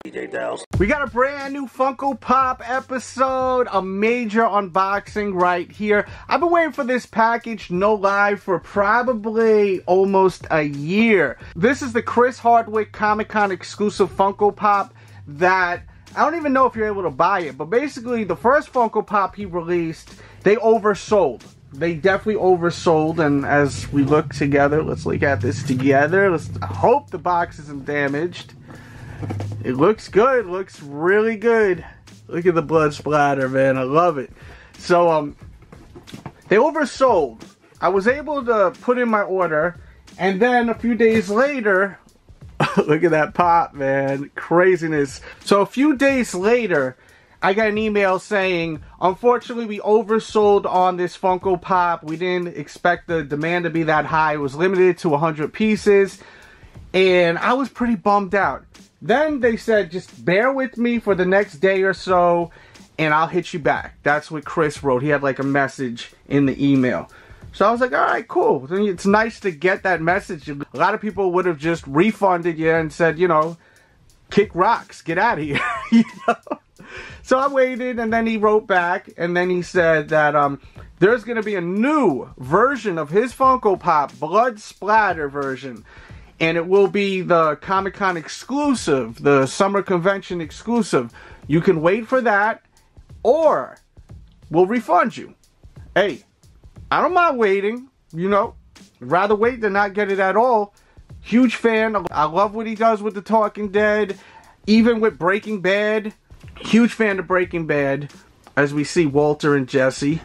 DJ Delz. We got a brand new Funko Pop episode, a major unboxing right here. I've been waiting for this package, no lie, for probably almost a year. This is the Chris Hardwick Comic-Con exclusive Funko Pop that I don't even know if you're able to buy it, but basically the first Funko Pop he released, they oversold. They definitely oversold, and as we look together, let's look at this together. Let's hope the box isn't damaged. It looks good, looks really good. Look at the blood splatter, man, I love it. So, they oversold. I was able to put in my order, and then a few days later, look at that pop, man, craziness. So a few days later, I got an email saying, unfortunately, we oversold on this Funko Pop. We didn't expect the demand to be that high. It was limited to 100 pieces, and I was pretty bummed out. Then they said, just bear with me for the next day or so, and I'll hit you back. That's what Chris wrote. He had like a message in the email. So I was like, all right, cool. It's nice to get that message. A lot of people would have just refunded you and said, you know, kick rocks, get out of here. You know? So I waited, and then he wrote back, and then he said that there's going to be a new version of his Funko Pop, blood splatter version. And it will be the Comic-Con exclusive, the summer convention exclusive. You can wait for that, or we'll refund you. Hey, I don't mind waiting, you know. I'd rather wait than not get it at all. Huge fan. I love what he does with The Talking Dead, even with Breaking Bad. Huge fan of Breaking Bad, as we see Walter and Jesse.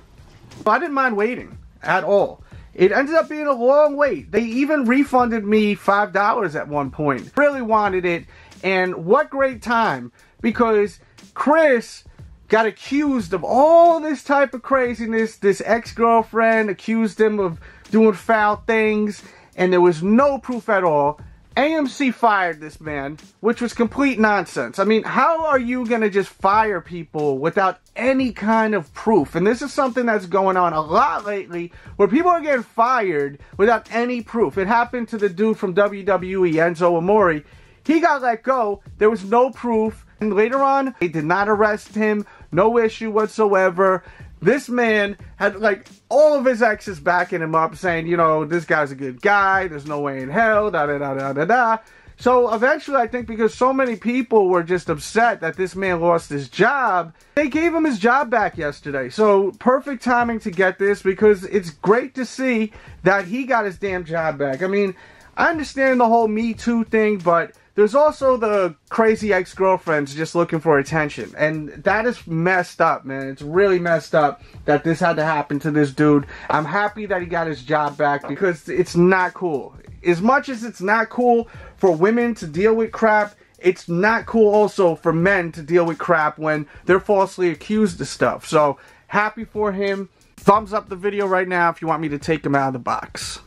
I didn't mind waiting at all. It ended up being a long wait. They even refunded me $5 at one point. Really wanted it, and what great time, because Chris got accused of all this type of craziness. This ex-girlfriend accused him of doing foul things, and there was no proof at all. AMC fired this man, which was complete nonsense. I mean, how are you going to just fire people without any kind of proof? And this is something that's going on a lot lately, where people are getting fired without any proof. It happened to the dude from WWE, Enzo Amore. He got let go. There was no proof. And later on, they did not arrest him. No issue whatsoever. This man had, like, all of his exes backing him up, saying, you know, this guy's a good guy, there's no way in hell, da-da-da-da-da-da. So eventually, I think because so many people were just upset that this man lost his job, they gave him his job back yesterday. So perfect timing to get this, because it's great to see that he got his damn job back. I mean, I understand the whole Me Too thing, but there's also the crazy ex-girlfriends just looking for attention. And that is messed up, man. It's really messed up that this had to happen to this dude. I'm happy that he got his job back, because it's not cool. As much as it's not cool for women to deal with crap, it's not cool also for men to deal with crap when they're falsely accused of stuff. So, happy for him. Thumbs up the video right now if you want me to take him out of the box.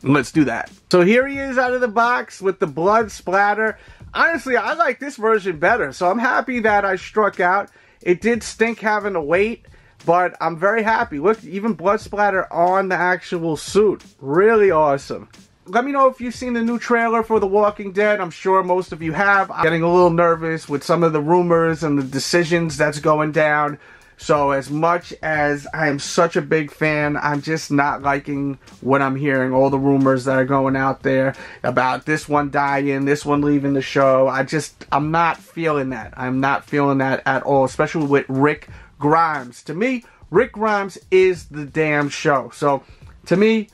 Let's do that. So here he is out of the box with the blood splatter. Honestly, I like this version better, so I'm happy that I struck out. It did stink having to wait, but I'm very happy. Look, even blood splatter on the actual suit. Really awesome. Let me know if you've seen the new trailer for The Walking Dead. I'm sure most of you have. I'm getting a little nervous with some of the rumors and the decisions that's going down. So as much as I am such a big fan, I'm just not liking what I'm hearing. All the rumors that are going out there about this one dying, this one leaving the show. I'm not feeling that. I'm not feeling that at all, especially with Rick Grimes. To me, Rick Grimes is the damn show. So to me,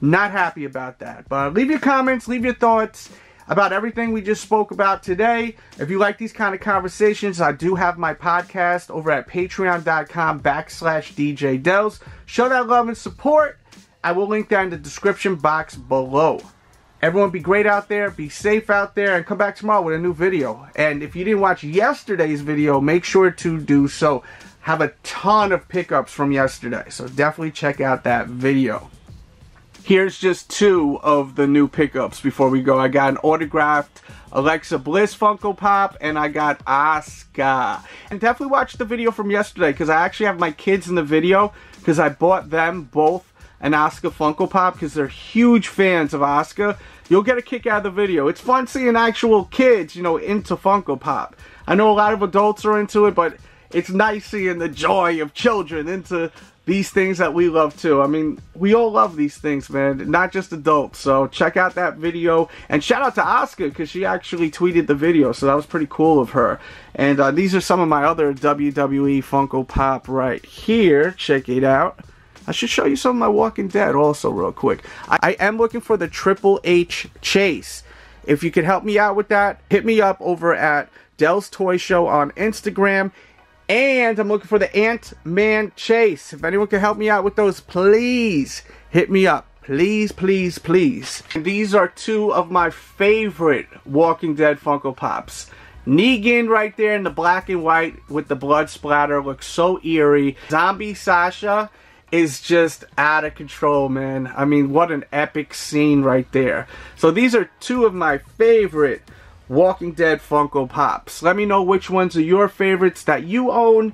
not happy about that. But leave your comments, leave your thoughts about everything we just spoke about today. If you like these kind of conversations, I do have my podcast over at patreon.com/DJ Delz. Show that love and support. I will link that in the description box below. Everyone be great out there, be safe out there, and come back tomorrow with a new video. And if you didn't watch yesterday's video, make sure to do so. Have a ton of pickups from yesterday, so definitely check out that video. Here's just two of the new pickups before we go. I got an autographed Alexa Bliss Funko Pop, and I got Asuka. And definitely watch the video from yesterday, because I actually have my kids in the video, because I bought them both an Asuka Funko Pop because they're huge fans of Asuka, you'll get a kick out of the video. It's fun seeing actual kids, you know, into Funko Pop. I know a lot of adults are into it, but it's nice seeing the joy of children into these things that we love too. I mean, we all love these things, man, not just adults. So check out that video, and shout out to Asuka because she actually tweeted the video, so that was pretty cool of her. And these are some of my other WWE Funko Pop right here. Check it out. I should show you some of my Walking Dead also real quick. I am looking for the Triple H Chase. If you could help me out with that, hit me up over at Delz Toy Show on Instagram. And I'm looking for the Ant-Man Chase. If anyone can help me out with those, please hit me up. Please, please, please. And these are two of my favorite Walking Dead Funko Pops. Negan right there in the black and white with the blood splatter looks so eerie. Zombie Sasha is just out of control, man. I mean, what an epic scene right there. So these are two of my favorite Walking Dead Funko Pops. Let me know which ones are your favorites that you own,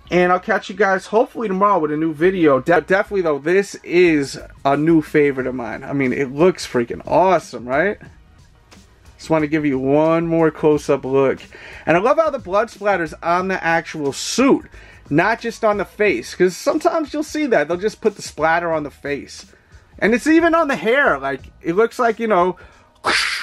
and I'll catch you guys hopefully tomorrow with a new video. Definitely though, this is a new favorite of mine. I mean, it looks freaking awesome, right? Just want to give you one more close-up look. And I love how the blood splatters on the actual suit, not just on the face, because sometimes you'll see that they'll just put the splatter on the face, and it's even on the hair. Like, it looks like, you know,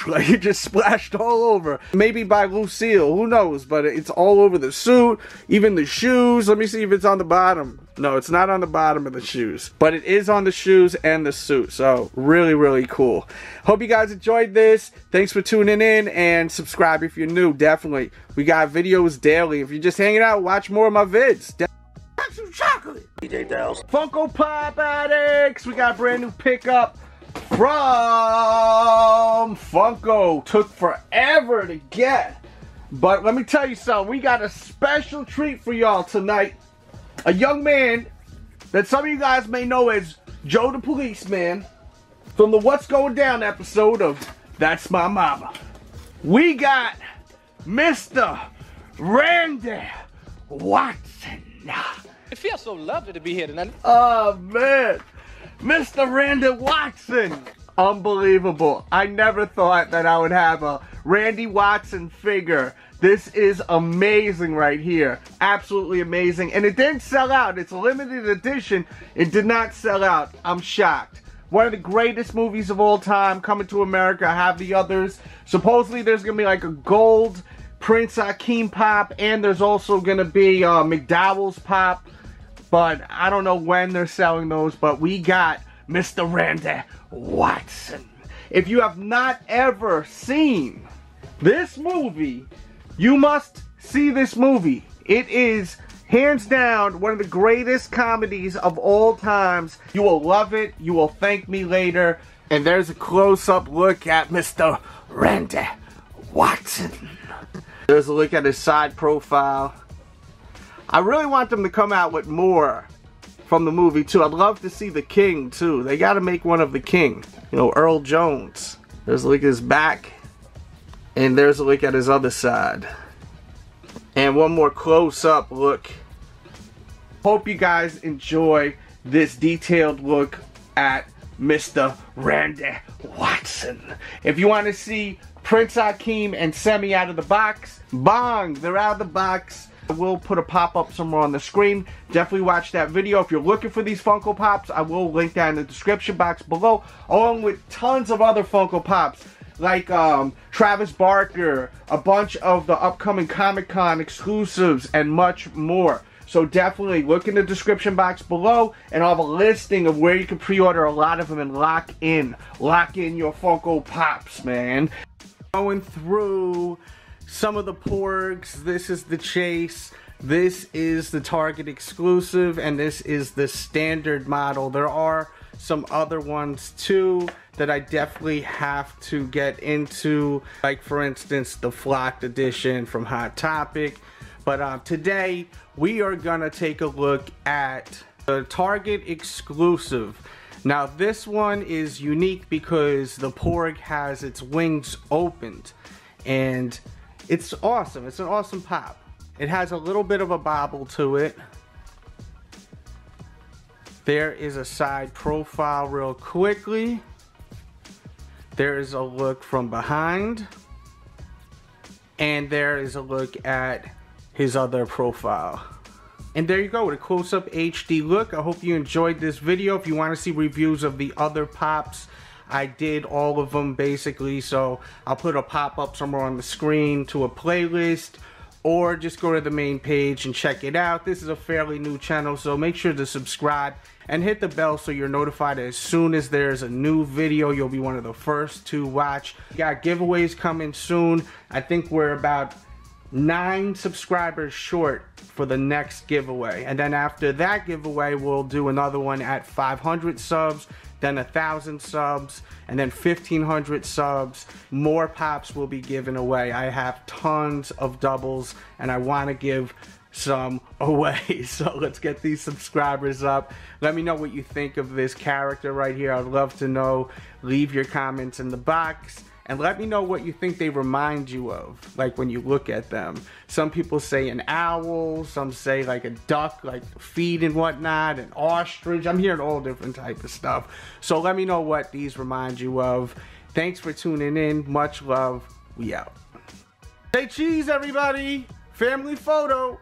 like it just splashed all over. Maybe by Lucille, who knows, but it's all over the suit, even the shoes. Let me see if it's on the bottom. No, it's not on the bottom of the shoes, but it is on the shoes and the suit. So really, really cool. Hope you guys enjoyed this. Thanks for tuning in, and subscribe if you're new. Definitely, we got videos daily. If you're just hanging out, watch more of my vids. Have some chocolate. DJ Delz. Funko Pop addicts, we got a brand new pickup from Funko. Took forever to get, but let me tell you something. We got a special treat for y'all tonight. A young man that some of you guys may know as Joe the Policeman from the What's Going Down episode of That's My Mama. We got Mr. Randy Watson. It feels so lovely to be here tonight. Oh man, Mr. Randy Watson. Unbelievable. I never thought that I would have a Randy Watson figure. This is amazing right here. Absolutely amazing. And it didn't sell out. It's a limited edition. It did not sell out. I'm shocked. One of the greatest movies of all time coming to America. I have the others. Supposedly there's going to be like a gold Prince Akeem pop, and there's also going to be McDowell's pop. But I don't know when they're selling those, but we got Mr. Randy Watson. If you have not ever seen this movie, you must see this movie. It is hands down one of the greatest comedies of all times. You will love it. You will thank me later. And there's a close-up look at Mr. Randy Watson. There's a look at his side profile. I really want them to come out with more from the movie too. I'd love to see the King too. They got to make one of the King. You know, Earl Jones. There's a look at his back. And there's a look at his other side. And one more close-up look. Hope you guys enjoy this detailed look at Mr. Randy Watson. If you want to see Prince Akeem and Semi out of the box, bong, they're out of the box. I will put a pop-up somewhere on the screen. Definitely watch that video. If you're looking for these Funko Pops, I will link that in the description box below, along with tons of other Funko Pops, like Travis Barker, a bunch of the upcoming Comic-Con exclusives, and much more. So definitely look in the description box below, and I'll have a listing of where you can pre-order a lot of them and lock in your Funko Pops, man. Going through some of the porgs. This is the Chase, this is the Target exclusive, and this is the standard model. There are some other ones too that I definitely have to get into, like for instance the Flocked edition from Hot Topic. But today we are gonna take a look at the Target exclusive. Now this one is unique because the porg has its wings opened, and it's awesome. It's an awesome pop. It has a little bit of a bobble to it. There is a side profile real quickly. There is a look from behind. And there is a look at his other profile. And there you go, with a close-up HD look. I hope you enjoyed this video. If you want to see reviews of the other pops, I did all of them basically, so I'll put a pop-up somewhere on the screen to a playlist, or just go to the main page and check it out. This is a fairly new channel, so make sure to subscribe and hit the bell so you're notified as soon as there's a new video. You'll be one of the first to watch. We got giveaways coming soon. I think we're about 9 subscribers short for the next giveaway, and then after that giveaway we'll do another one at 500 subs, then 1,000 subs, and then 1,500 subs. More pops will be given away. I have tons of doubles and I want to give some away, so let's get these subscribers up. Let me know what you think of this character right here. I'd love to know. Leave your comments in the box. And let me know what you think they remind you of, like when you look at them. Some people say an owl, some say like a duck, like feet and whatnot, an ostrich. I'm hearing all different type of stuff. So let me know what these remind you of. Thanks for tuning in. Much love. We out. Say cheese, everybody. Family photo.